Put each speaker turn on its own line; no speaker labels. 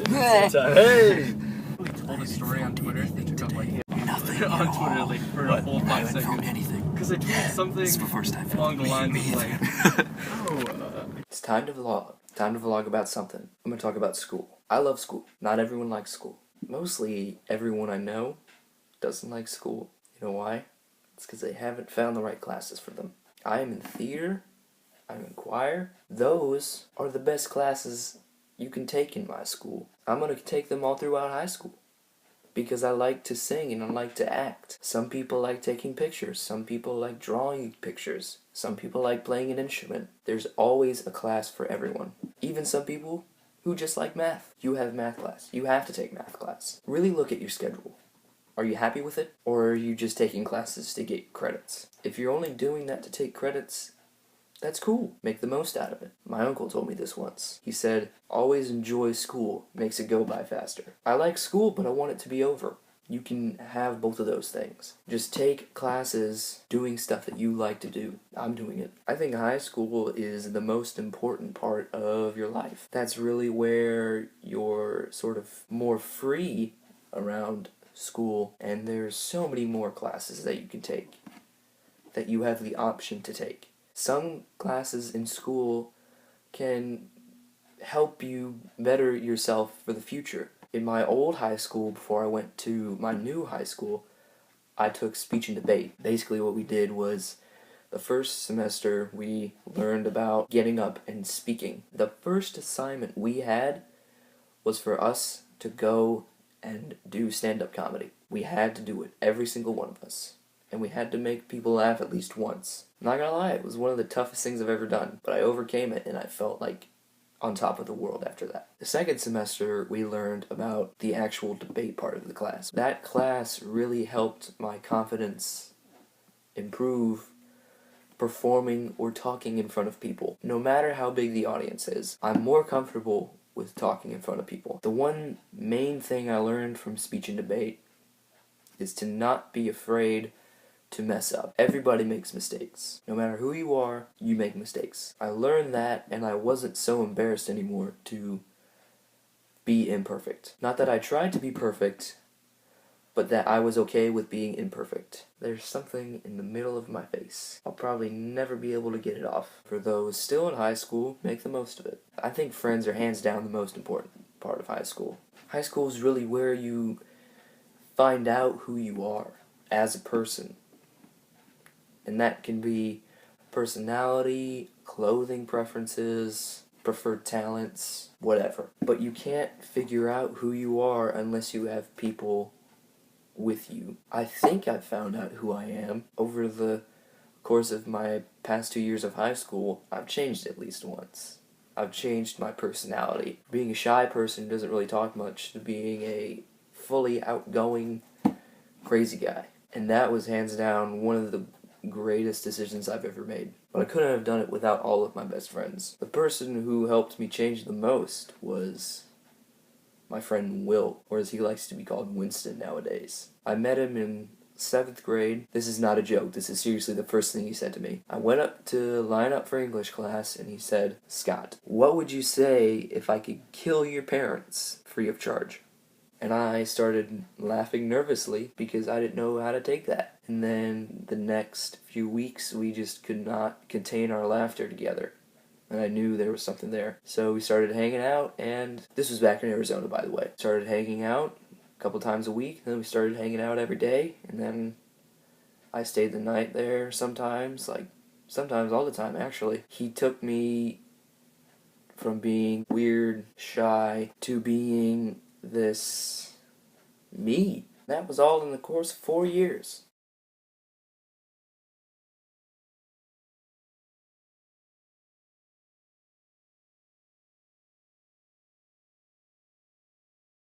Hey!
We told a story on Twitter that took up like
Nothing
on Twitter like for a full 5
I haven't
seconds.
filmed anything.
Because I tweeted something
This is the first time
along the
filming
lines
me
of like,
It's time to vlog. Time to vlog about something. I'm gonna talk about school. I love school. Not everyone likes school. Mostly everyone I know doesn't like school. You know why? It's because they haven't found the right classes for them. I am in theater. I'm in choir. Those are the best classes you can take in my school. I'm gonna take them all throughout high school. Because I like to sing and I like to act. Some people like taking pictures. Some people like drawing pictures. Some people like playing an instrument. There's always a class for everyone. Even some people who just like math. You have math class. You have to take math class. Really look at your schedule. Are you happy with it? Or are you just taking classes to get credits? If you're only doing that to take credits, that's cool. Make the most out of it. My uncle told me this once. He said, always enjoy school. Makes it go by faster. I like school, but I want it to be over. You can have both of those things. Just take classes doing stuff that you like to do. I'm doing it. I think high school is the most important part of your life. That's really where you're sort of more free around school, and there's so many more classes that you can take, that you have the option to take. Some classes in school can help you better yourself for the future. In my old high school, before I went to my new high school, I took speech and debate. Basically what we did was, the first semester we learned about getting up and speaking. The first assignment we had was for us to go and do stand-up comedy. We had to do it, every single one of us. And we had to make people laugh at least once. I'm not gonna lie, it was one of the toughest things I've ever done, but I overcame it and I felt like on top of the world after that. The second semester, we learned about the actual debate part of the class. That class really helped my confidence improve performing or talking in front of people. No matter how big the audience is, I'm more comfortable with talking in front of people. The one main thing I learned from speech and debate is to not be afraid to mess up. Everybody makes mistakes. No matter who you are, you make mistakes. I learned that, and I wasn't so embarrassed anymore to be imperfect. Not that I tried to be perfect, but that I was okay with being imperfect. There's something in the middle of my face. I'll probably never be able to get it off. For those still in high school, make the most of it. I think friends are hands down the most important part of high school. High school is really where you find out who you are as a person. And that can be personality, clothing preferences, preferred talents, whatever. But you can't figure out who you are unless you have people with you. I think I've found out who I am. Over the course of my past 2 years of high school, I've changed at least once. I've changed my personality. Being a shy person who doesn't really talk much to being a fully outgoing, crazy guy. And that was hands down one of the greatest decisions I've ever made. But I couldn't have done it without all of my best friends. The person who helped me change the most was my friend Will, or as he likes to be called, Winston nowadays. I met him in 7th grade. This is not a joke, this is seriously the first thing he said to me. I went up to line up for English class and he said, "Scott, what would you say if I could kill your parents free of charge?" And I started laughing nervously because I didn't know how to take that. And then the next few weeks we just could not contain our laughter together. And I knew there was something there. So we started hanging out, and this was back in Arizona, by the way. Started hanging out a couple times a week, and then we started hanging out every day, and then I stayed the night there sometimes, sometimes all the time actually. He took me from being weird, shy, to being this me. That was all in the course of 4 years.